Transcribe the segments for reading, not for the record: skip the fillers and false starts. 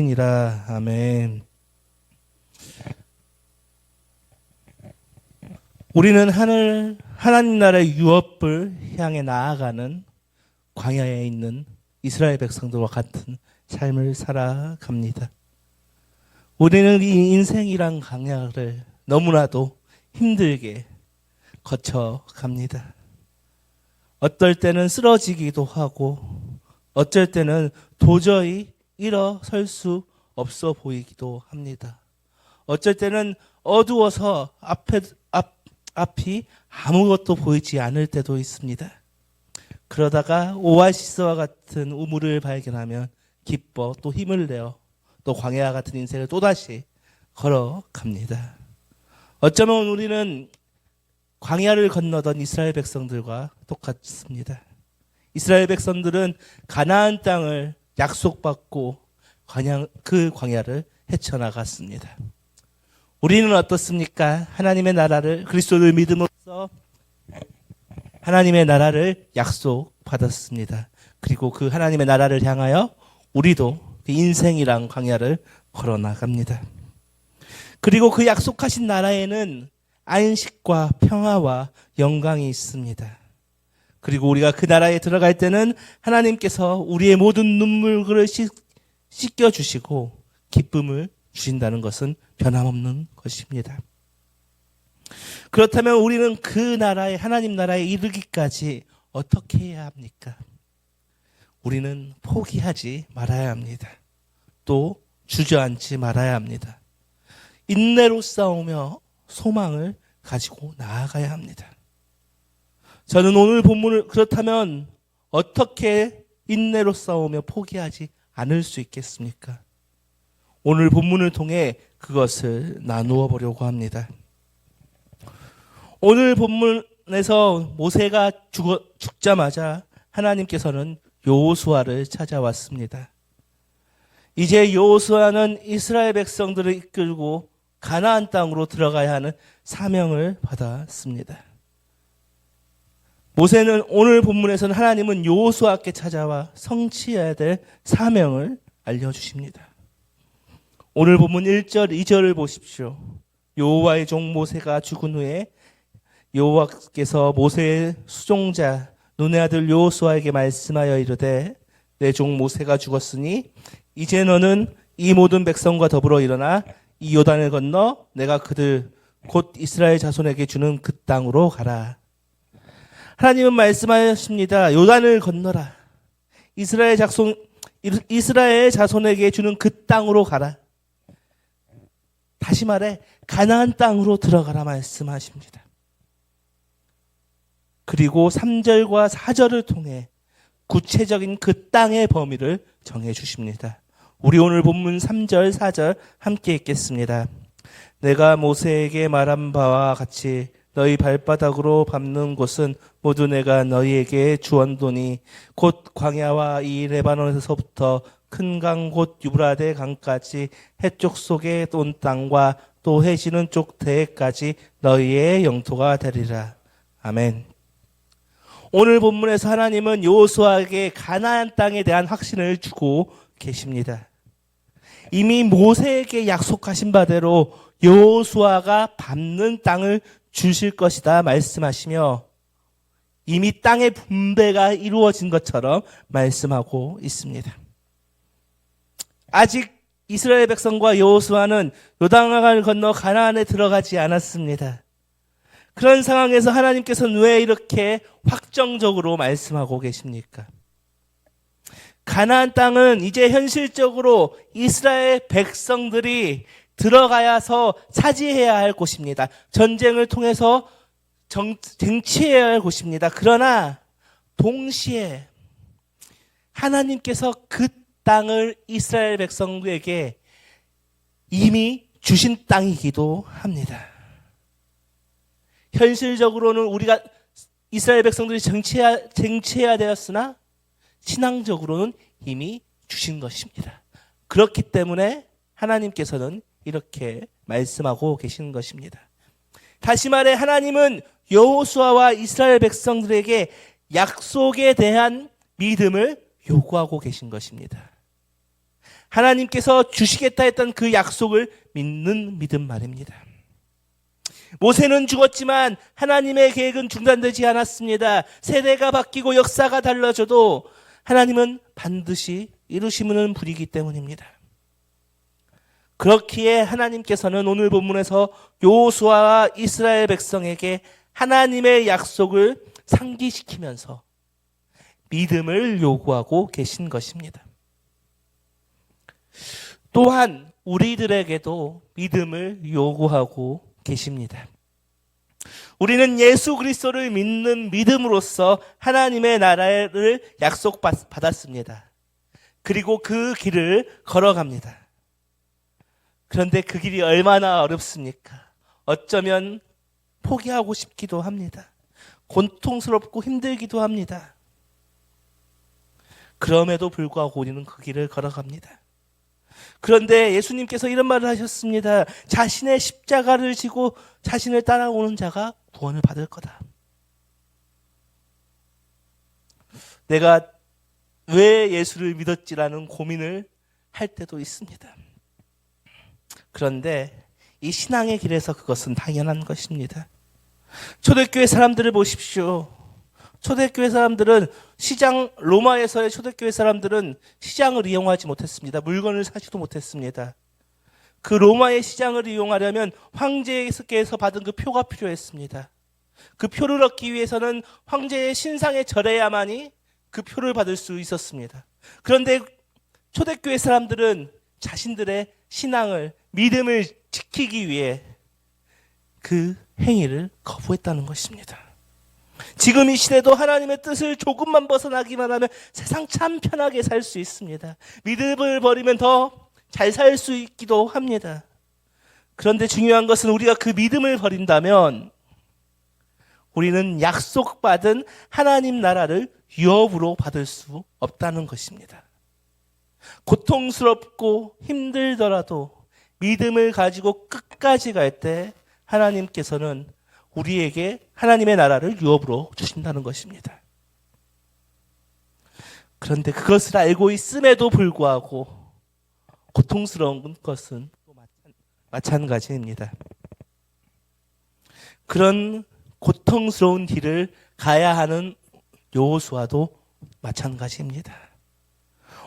이라. 아멘. 우리는 하나님 나라의 유업을 향해 나아가는 광야에 있는 이스라엘 백성들과 같은 삶을 살아갑니다. 우리는 이 인생이란 광야를 너무나도 힘들게 거쳐갑니다. 어떨 때는 쓰러지기도 하고 어쩔 때는 도저히 일어설 수 없어 보이기도 합니다. 어쩔 때는 어두워서 앞이 아무것도 보이지 않을 때도 있습니다. 그러다가 오아시스와 같은 우물을 발견하면 기뻐 또 힘을 내어 또 광야와 같은 인생을 또다시 걸어갑니다. 어쩌면 우리는 광야를 건너던 이스라엘 백성들과 똑같습니다. 이스라엘 백성들은 가나안 땅을 약속받고 그 광야를 헤쳐나갔습니다. 우리는 어떻습니까? 하나님의 나라를 그리스도를 믿음으로써 하나님의 나라를 약속받았습니다. 그리고 그 하나님의 나라를 향하여 우리도 그 인생이란 광야를 걸어나갑니다. 그리고 그 약속하신 나라에는 안식과 평화와 영광이 있습니다. 그리고 우리가 그 나라에 들어갈 때는 하나님께서 우리의 모든 눈물을 씻겨주시고 기쁨을 주신다는 것은 변함없는 것입니다. 그렇다면 우리는 그 나라에 하나님 나라에 이르기까지 어떻게 해야 합니까? 우리는 포기하지 말아야 합니다. 또 주저앉지 말아야 합니다. 인내로 싸우며 소망을 가지고 나아가야 합니다. 저는 오늘 본문을 그렇다면 어떻게 인내로 싸우며 포기하지 않을 수 있겠습니까? 오늘 본문을 통해 그것을 나누어 보려고 합니다. 오늘 본문에서 모세가 죽자마자 하나님께서는 여호수아를 찾아왔습니다. 이제 여호수아는 이스라엘 백성들을 이끌고 가나안 땅으로 들어가야 하는 사명을 받았습니다. 모세는 오늘 본문에서는 하나님은 여호수아께 찾아와 성취해야 될 사명을 알려주십니다. 오늘 본문 1절, 2절을 보십시오. 여호와의 종 모세가 죽은 후에 여호와께서 모세의 수종자 눈의 아들 여호수아에게 말씀하여 이르되 내 종 모세가 죽었으니 이제 너는 이 모든 백성과 더불어 일어나 이 요단을 건너 내가 그들 곧 이스라엘 자손에게 주는 그 땅으로 가라. 하나님은 말씀하십니다. 요단을 건너라. 이스라엘 자손에게 주는 그 땅으로 가라. 다시 말해 가나안 땅으로 들어가라 말씀하십니다. 그리고 3절과 4절을 통해 구체적인 그 땅의 범위를 정해 주십니다. 우리 오늘 본문 3절, 4절 함께 읽겠습니다. 내가 모세에게 말한 바와 같이 너희 발바닥으로 밟는 곳은 모두 내가 너희에게 주었도니 곧 광야와 이 레바논에서부터 큰 강 곧 유브라데 강까지 해쪽 속의 온 땅과 또 해지는 쪽 대해까지 너희의 영토가 되리라. 아멘. 오늘 본문에서 하나님은 여호수아에게 가나안 땅에 대한 확신을 주고 계십니다. 이미 모세에게 약속하신 바대로 여호수아가 밟는 땅을 주실 것이다 말씀하시며 이미 땅의 분배가 이루어진 것처럼 말씀하고 있습니다. 아직 이스라엘 백성과 여호수아는 요단강을 건너 가나안에 들어가지 않았습니다. 그런 상황에서 하나님께서는 왜 이렇게 확정적으로 말씀하고 계십니까? 가나안 땅은 이제 현실적으로 이스라엘 백성들이 들어가야서 차지해야 할 곳입니다. 전쟁을 통해서 쟁취해야 할 곳입니다. 그러나 동시에 하나님께서 그 땅을 이스라엘 백성들에게 이미 주신 땅이기도 합니다. 현실적으로는 우리가 이스라엘 백성들이 쟁취해야 되었으나 신앙적으로는 이미 주신 것입니다. 그렇기 때문에 하나님께서는 이렇게 말씀하고 계시는 것입니다. 다시 말해 하나님은 여호수아와 이스라엘 백성들에게 약속에 대한 믿음을 요구하고 계신 것입니다. 하나님께서 주시겠다 했던 그 약속을 믿는 믿음 말입니다. 모세는 죽었지만 하나님의 계획은 중단되지 않았습니다. 세대가 바뀌고 역사가 달라져도 하나님은 반드시 이루시는 분이기 때문입니다. 그렇기에 하나님께서는 오늘 본문에서 여호수아와 이스라엘 백성에게 하나님의 약속을 상기시키면서 믿음을 요구하고 계신 것입니다. 또한 우리들에게도 믿음을 요구하고 계십니다. 우리는 예수 그리스도를 믿는 믿음으로써 하나님의 나라를 약속받았습니다. 그리고 그 길을 걸어갑니다. 그런데 그 길이 얼마나 어렵습니까? 어쩌면 포기하고 싶기도 합니다. 고통스럽고 힘들기도 합니다. 그럼에도 불구하고 우리는 그 길을 걸어갑니다. 그런데 예수님께서 이런 말을 하셨습니다. 자신의 십자가를 지고 자신을 따라오는 자가 구원을 받을 거다. 내가 왜 예수를 믿었지라는 고민을 할 때도 있습니다. 그런데 이 신앙의 길에서 그것은 당연한 것입니다. 초대교회 사람들을 보십시오. 초대교회 사람들은 로마에서의 초대교회 사람들은 시장을 이용하지 못했습니다. 물건을 사지도 못했습니다. 그 로마의 시장을 이용하려면 황제에게서 받은 그 표가 필요했습니다. 그 표를 얻기 위해서는 황제의 신상에 절해야만이 그 표를 받을 수 있었습니다. 그런데 초대교회 사람들은 자신들의 신앙을, 믿음을 지키기 위해 그 행위를 거부했다는 것입니다. 지금 이 시대도 하나님의 뜻을 조금만 벗어나기만 하면 세상 참 편하게 살 수 있습니다. 믿음을 버리면 더 잘 살 수 있기도 합니다. 그런데 중요한 것은 우리가 그 믿음을 버린다면 우리는 약속받은 하나님 나라를 유업으로 받을 수 없다는 것입니다. 고통스럽고 힘들더라도 믿음을 가지고 끝까지 갈 때 하나님께서는 우리에게 하나님의 나라를 유업으로 주신다는 것입니다. 그런데 그것을 알고 있음에도 불구하고 고통스러운 것은 또 마찬가지입니다. 그런 고통스러운 길을 가야 하는 여호수아도 마찬가지입니다.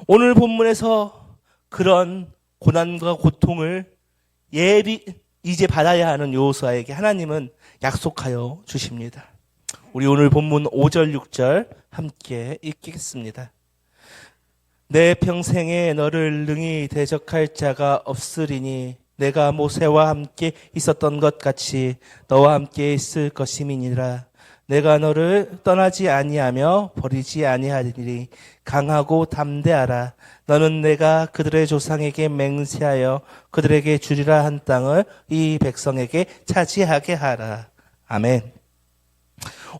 오늘 본문에서 그런 고난과 고통을 이제 받아야 하는 여호수아에게 하나님은 약속하여 주십니다. 우리 오늘 본문 5절 6절 함께 읽겠습니다. 내 평생에 너를 능히 대적할 자가 없으리니 내가 모세와 함께 있었던 것 같이 너와 함께 있을 것임이니라. 내가 너를 떠나지 아니하며 버리지 아니하리니 강하고 담대하라. 너는 내가 그들의 조상에게 맹세하여 그들에게 주리라 한 땅을 이 백성에게 차지하게 하라. 아멘.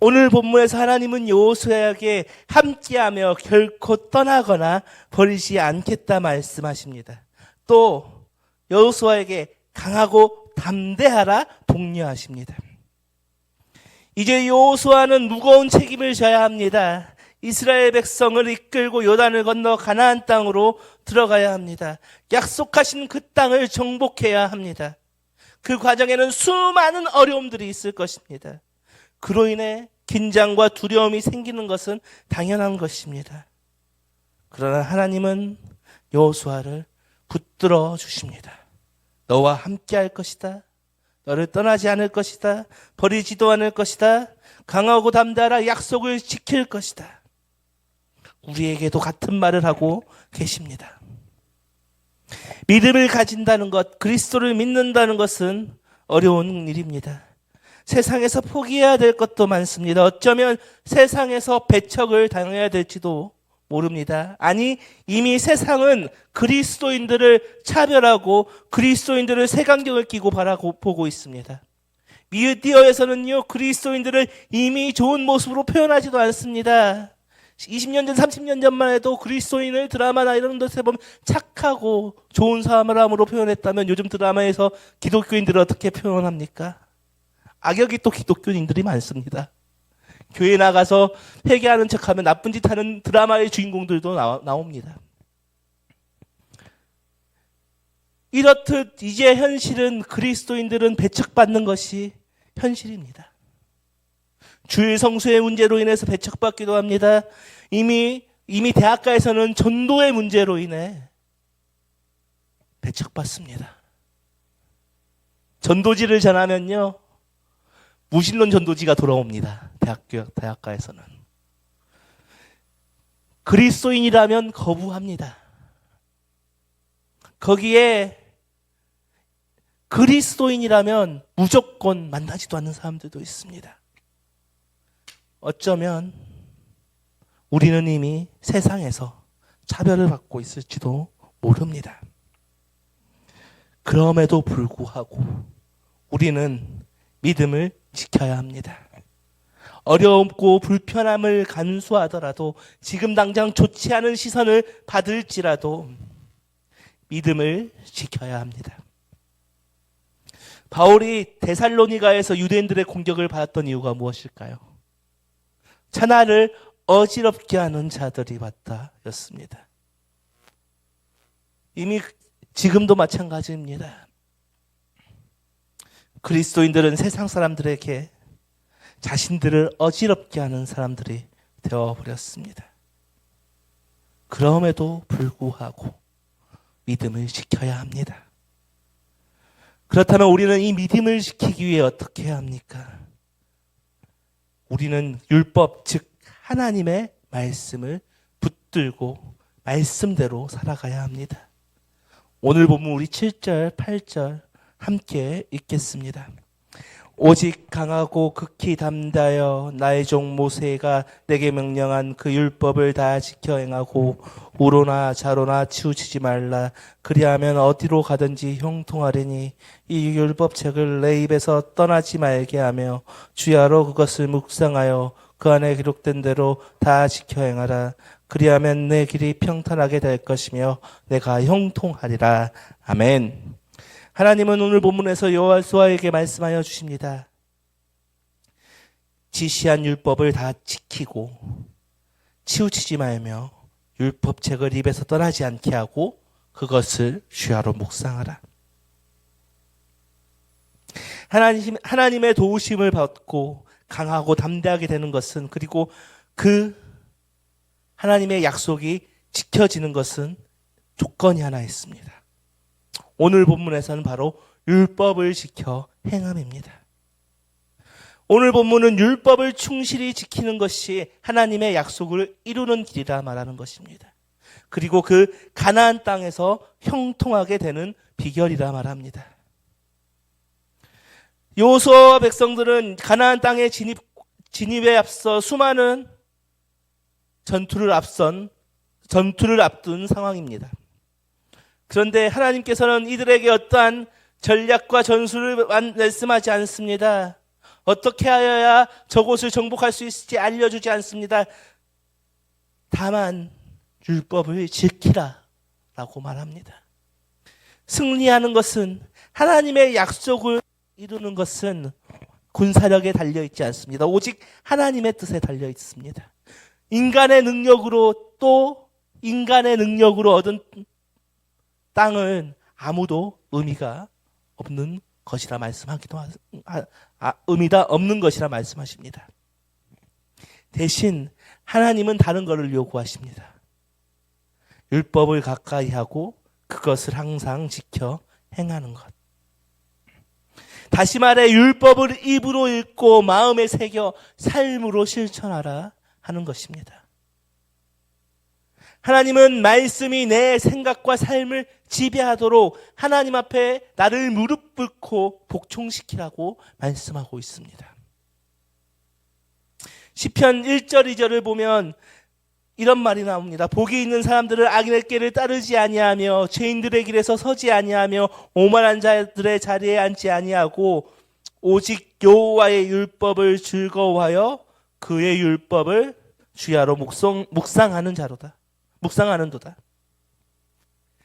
오늘 본문에서 하나님은 여호수아에게 함께하며 결코 떠나거나 버리지 않겠다 말씀하십니다. 또 여호수아에게 강하고 담대하라 독려하십니다. 이제 여호수아는 무거운 책임을 져야 합니다. 이스라엘 백성을 이끌고 요단을 건너 가나안 땅으로 들어가야 합니다. 약속하신 그 땅을 정복해야 합니다. 그 과정에는 수많은 어려움들이 있을 것입니다. 그로 인해 긴장과 두려움이 생기는 것은 당연한 것입니다. 그러나 하나님은 여호수아를 붙들어 주십니다. 너와 함께 할 것이다. 너를 떠나지 않을 것이다. 버리지도 않을 것이다. 강하고 담대하라. 약속을 지킬 것이다. 우리에게도 같은 말을 하고 계십니다. 믿음을 가진다는 것, 그리스도를 믿는다는 것은 어려운 일입니다. 세상에서 포기해야 될 것도 많습니다. 어쩌면 세상에서 배척을 당해야 될지도 모릅니다. 아니, 이미 세상은 그리스도인들을 차별하고 그리스도인들을 색안경을 끼고 보고 있습니다. 미디어에서는요, 그리스도인들을 이미 좋은 모습으로 표현하지도 않습니다. 20년 전, 30년 전만 해도 그리스도인을 드라마나 이런 데서 보면 착하고 좋은 사람으로 표현했다면 요즘 드라마에서 기독교인들을 어떻게 표현합니까? 악역이 또 기독교인들이 많습니다. 교회 나가서 회개하는 척하면 나쁜 짓 하는 드라마의 주인공들도 나옵니다. 이렇듯 이제 현실은 그리스도인들은 배척받는 것이 현실입니다. 주일 성수의 문제로 인해서 배척받기도 합니다. 이미 대학가에서는 전도의 문제로 인해 배척받습니다. 전도지를 전하면요, 무신론 전도지가 돌아옵니다. 대학가에서는. 그리스도인이라면 거부합니다. 거기에 그리스도인이라면 무조건 만나지도 않는 사람들도 있습니다. 어쩌면 우리는 이미 세상에서 차별을 받고 있을지도 모릅니다. 그럼에도 불구하고 우리는 믿음을 지켜야 합니다. 어렵고 불편함을 감수하더라도, 지금 당장 좋지 않은 시선을 받을지라도 믿음을 지켜야 합니다. 바울이 데살로니가에서 유대인들의 공격을 받았던 이유가 무엇일까요? 천하를 어지럽게 하는 자들이 왔다였습니다. 이미 지금도 마찬가지입니다. 그리스도인들은 세상 사람들에게 자신들을 어지럽게 하는 사람들이 되어버렸습니다. 그럼에도 불구하고 믿음을 지켜야 합니다. 그렇다면 우리는 이 믿음을 지키기 위해 어떻게 해야 합니까? 우리는 율법, 즉 하나님의 말씀을 붙들고 말씀대로 살아가야 합니다. 오늘 본문 우리 7절, 8절 함께 읽겠습니다. 오직 강하고 극히 담대하여 나의 종 모세가 내게 명령한 그 율법을 다 지켜 행하고 우로나 좌로나 치우치지 말라. 그리하면 어디로 가든지 형통하리니 이 율법책을 내 입에서 떠나지 말게 하며 주야로 그것을 묵상하여 그 안에 기록된 대로 다 지켜 행하라. 그리하면 내 길이 평탄하게 될 것이며 내가 형통하리라. 아멘. 하나님은 오늘 본문에서 여호수아에게 말씀하여 주십니다. 지시한 율법을 다 지키고 치우치지 말며 율법책을 입에서 떠나지 않게 하고 그것을 주야로 묵상하라. 하나님의 도우심을 받고 강하고 담대하게 되는 것은, 그리고 그 하나님의 약속이 지켜지는 것은 조건이 하나 있습니다. 오늘 본문에서는 바로 율법을 지켜 행함입니다. 오늘 본문은 율법을 충실히 지키는 것이 하나님의 약속을 이루는 길이라 말하는 것입니다. 그리고 그 가나안 땅에서 형통하게 되는 비결이라 말합니다. 여호수아와 백성들은 가나안 땅의 진입에 앞서 수많은 전투를 앞둔 상황입니다. 그런데 하나님께서는 이들에게 어떠한 전략과 전술을 말씀하지 않습니다. 어떻게 하여야 저곳을 정복할 수 있을지 알려주지 않습니다. 다만 율법을 지키라 라고 말합니다. 승리하는 것은, 하나님의 약속을 이루는 것은 군사력에 달려있지 않습니다. 오직 하나님의 뜻에 달려있습니다. 인간의 능력으로 얻은 땅은 아무도 의미가 없는 것이라 의미가 없는 것이라 말씀하십니다. 대신 하나님은 다른 것을 요구하십니다. 율법을 가까이 하고 그것을 항상 지켜 행하는 것. 다시 말해 율법을 입으로 읽고 마음에 새겨 삶으로 실천하라 하는 것입니다. 하나님은 말씀이 내 생각과 삶을 지배하도록 하나님 앞에 나를 무릎 꿇고 복종시키라고 말씀하고 있습니다. 시편 1절 2절을 보면 이런 말이 나옵니다. 복이 있는 사람들은 악인의 길을 따르지 아니하며 죄인들의 길에서 서지 아니하며 오만한 자들의 자리에 앉지 아니하고 오직 여호와의 율법을 즐거워하여 그의 율법을 주야로 묵상하는도다.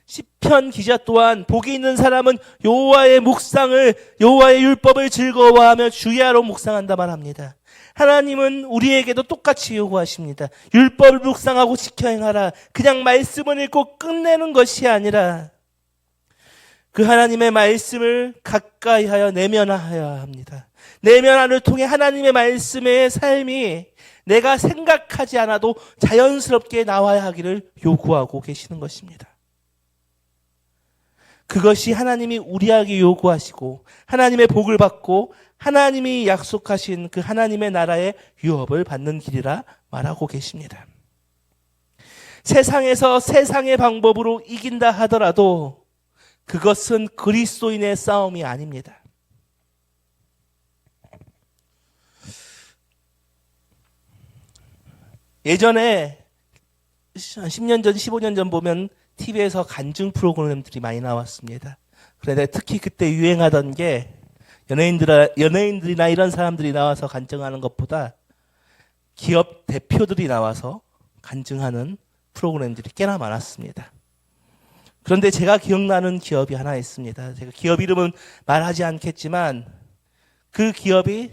시편 기자 또한 복이 있는 사람은 여호와의 율법을 즐거워하며 주야로 묵상한다 말합니다. 하나님은 우리에게도 똑같이 요구하십니다. 율법을 묵상하고 지켜 행하라. 그냥 말씀을 읽고 끝내는 것이 아니라 그 하나님의 말씀을 가까이 하여 내면화해야 합니다. 내면화를 통해 하나님의 말씀의 삶이 내가 생각하지 않아도 자연스럽게 나와야 하기를 요구하고 계시는 것입니다. 그것이 하나님이 우리에게 요구하시고 하나님의 복을 받고 하나님이 약속하신 그 하나님의 나라의 유업을 받는 길이라 말하고 계십니다. 세상에서 세상의 방법으로 이긴다 하더라도 그것은 그리스도인의 싸움이 아닙니다. 예전에 10년 전, 15년 전 보면 TV에서 간증 프로그램들이 많이 나왔습니다. 그런데 특히 그때 유행하던 게 연예인들이나 이런 사람들이 나와서 간증하는 것보다 기업 대표들이 나와서 간증하는 프로그램들이 꽤나 많았습니다. 그런데 제가 기억나는 기업이 하나 있습니다. 제가 기업 이름은 말하지 않겠지만 그 기업이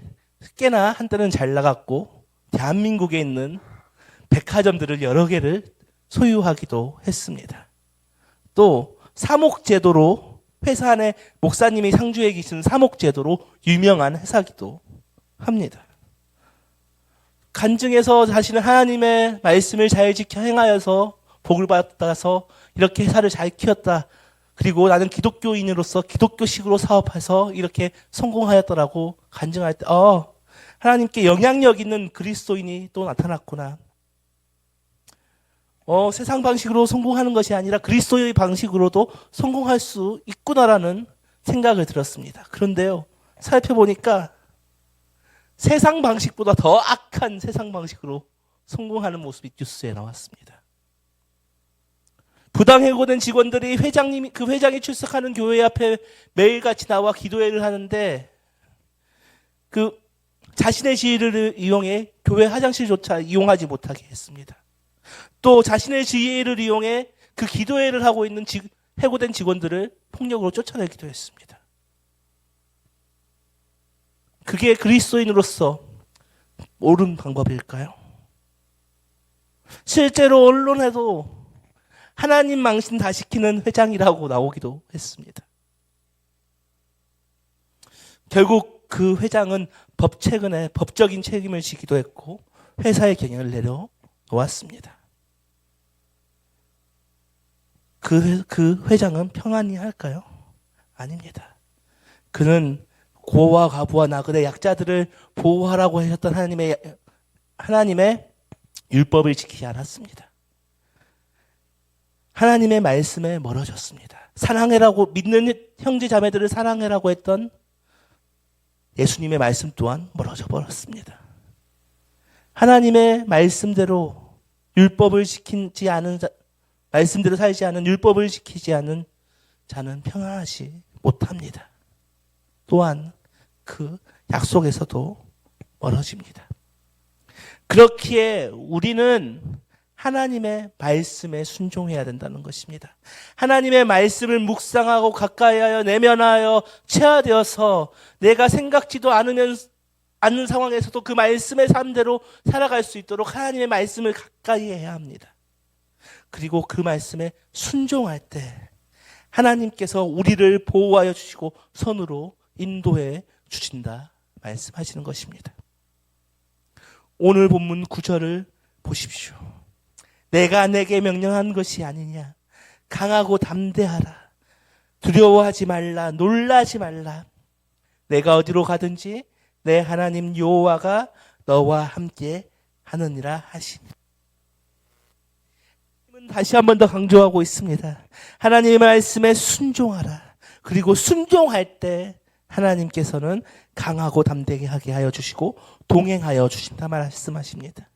꽤나 한때는 잘 나갔고 대한민국에 있는 백화점들을 여러 개를 소유하기도 했습니다. 또 사목제도로 회사 안에 목사님이 상주해 계신 사목제도로 유명한 회사기도 합니다. 간증에서 자신은 하나님의 말씀을 잘 지켜 행하여서 복을 받아서 이렇게 회사를 잘 키웠다. 그리고 나는 기독교인으로서 기독교식으로 사업해서 이렇게 성공하였더라고 간증할 때 하나님께 영향력 있는 그리스도인이 또 나타났구나. 세상 방식으로 성공하는 것이 아니라 그리스도의 방식으로도 성공할 수 있구나라는 생각을 들었습니다. 그런데요, 살펴보니까 세상 방식보다 더 악한 세상 방식으로 성공하는 모습이 뉴스에 나왔습니다. 부당해고된 직원들이 그 회장이 출석하는 교회 앞에 매일같이 나와 기도회를 하는데 그 자신의 지위를 이용해 교회 화장실조차 이용하지 못하게 했습니다. 또 자신의 지위를 이용해 그 기도회를 하고 있는 해고된 직원들을 폭력으로 쫓아내기도 했습니다. 그게 그리스도인으로서 옳은 방법일까요? 실제로 언론에도 하나님 망신 다 시키는 회장이라고 나오기도 했습니다. 결국 그 회장은 최근에 법적인 책임을 지기도 했고 회사의 경영을 내려놓았습니다. 그 회장은 평안히 할까요? 아닙니다. 그는 고와 과부와 나그네 약자들을 보호하라고 하셨던 하나님의 율법을 지키지 않았습니다. 하나님의 말씀에 멀어졌습니다. 사랑해라고 믿는 형제 자매들을 사랑해라고 했던 예수님의 말씀 또한 멀어져 버렸습니다. 하나님의 말씀대로 율법을 지키지 않은 말씀대로 살지 않은 율법을 지키지 않은 자는 평안하지 못합니다. 또한 그 약속에서도 멀어집니다. 그렇기에 우리는 하나님의 말씀에 순종해야 된다는 것입니다. 하나님의 말씀을 묵상하고 가까이하여 내면하여 체화되어서 내가 생각지도 않는 상황에서도 그 말씀의 삶대로 살아갈 수 있도록 하나님의 말씀을 가까이 해야 합니다. 그리고 그 말씀에 순종할 때 하나님께서 우리를 보호하여 주시고 선으로 인도해 주신다 말씀하시는 것입니다. 오늘 본문 9절을 보십시오. 내가 내게 명령한 것이 아니냐. 강하고 담대하라. 두려워하지 말라. 놀라지 말라. 내가 어디로 가든지 내 하나님 여호와가 너와 함께 하느니라 하시니. 다시 한 번 더 강조하고 있습니다. 하나님의 말씀에 순종하라. 그리고 순종할 때 하나님께서는 강하고 담대하게 하여 주시고 동행하여 주신다 말씀하십니다.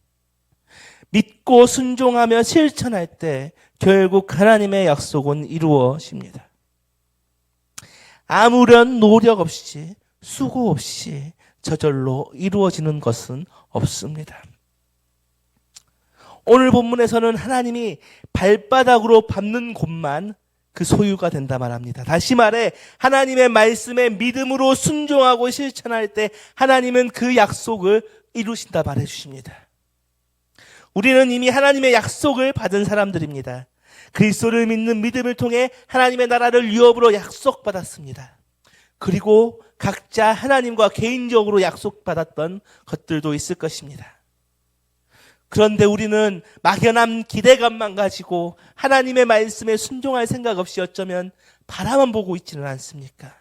믿고 순종하며 실천할 때 결국 하나님의 약속은 이루어집니다. 아무런 노력 없이 수고 없이 저절로 이루어지는 것은 없습니다. 오늘 본문에서는 하나님이 발바닥으로 밟는 곳만 그 소유가 된다 말합니다. 다시 말해 하나님의 말씀에 믿음으로 순종하고 실천할 때 하나님은 그 약속을 이루신다 말해 주십니다. 우리는 이미 하나님의 약속을 받은 사람들입니다. 그리스도를 믿는 믿음을 통해 하나님의 나라를 유업으로 약속받았습니다. 그리고 각자 하나님과 개인적으로 약속받았던 것들도 있을 것입니다. 그런데 우리는 막연한 기대감만 가지고 하나님의 말씀에 순종할 생각 없이 어쩌면 바라만 보고 있지는 않습니까?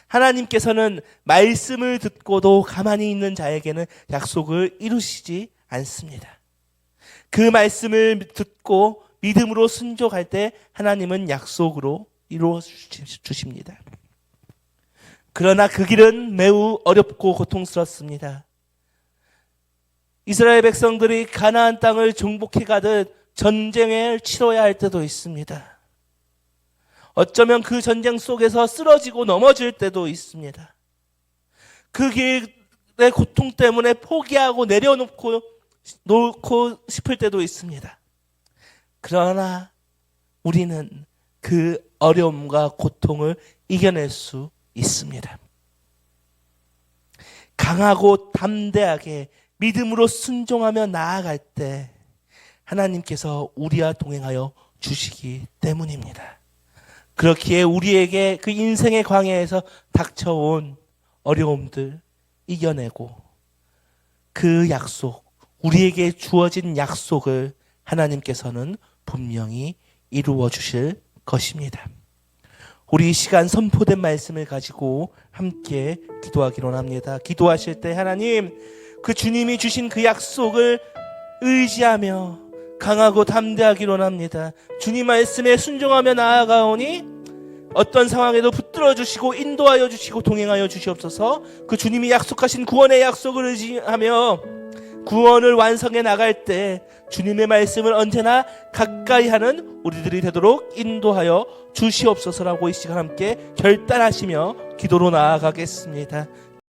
하나님께서는 말씀을 듣고도 가만히 있는 자에게는 약속을 이루시지 않습니다. 그 말씀을 듣고 믿음으로 순종할 때 하나님은 약속으로 이루어 주십니다. 그러나 그 길은 매우 어렵고 고통스럽습니다. 이스라엘 백성들이 가나안 땅을 정복해 가듯 전쟁을 치러야 할 때도 있습니다. 어쩌면 그 전쟁 속에서 쓰러지고 넘어질 때도 있습니다. 그 길의 고통 때문에 포기하고 내려놓고 싶을 때도 있습니다. 그러나 우리는 그 어려움과 고통을 이겨낼 수 있습니다. 강하고 담대하게 믿음으로 순종하며 나아갈 때 하나님께서 우리와 동행하여 주시기 때문입니다. 그렇기에 우리에게 그 인생의 광야에서 닥쳐온 어려움들 이겨내고 그 약속, 우리에게 주어진 약속을 하나님께서는 분명히 이루어 주실 것입니다. 우리 이 시간 선포된 말씀을 가지고 함께 기도하기로 합니다. 기도하실 때 하나님, 그 주님이 주신 그 약속을 의지하며 강하고 담대하기로 합니다. 주님 말씀에 순종하며 나아가오니 어떤 상황에도 붙들어 주시고 인도하여 주시고 동행하여 주시옵소서. 그 주님이 약속하신 구원의 약속을 의지하며 구원을 완성해 나갈 때 주님의 말씀을 언제나 가까이 하는 우리들이 되도록 인도하여 주시옵소서라고 이 시간 함께 결단하시며 기도로 나아가겠습니다.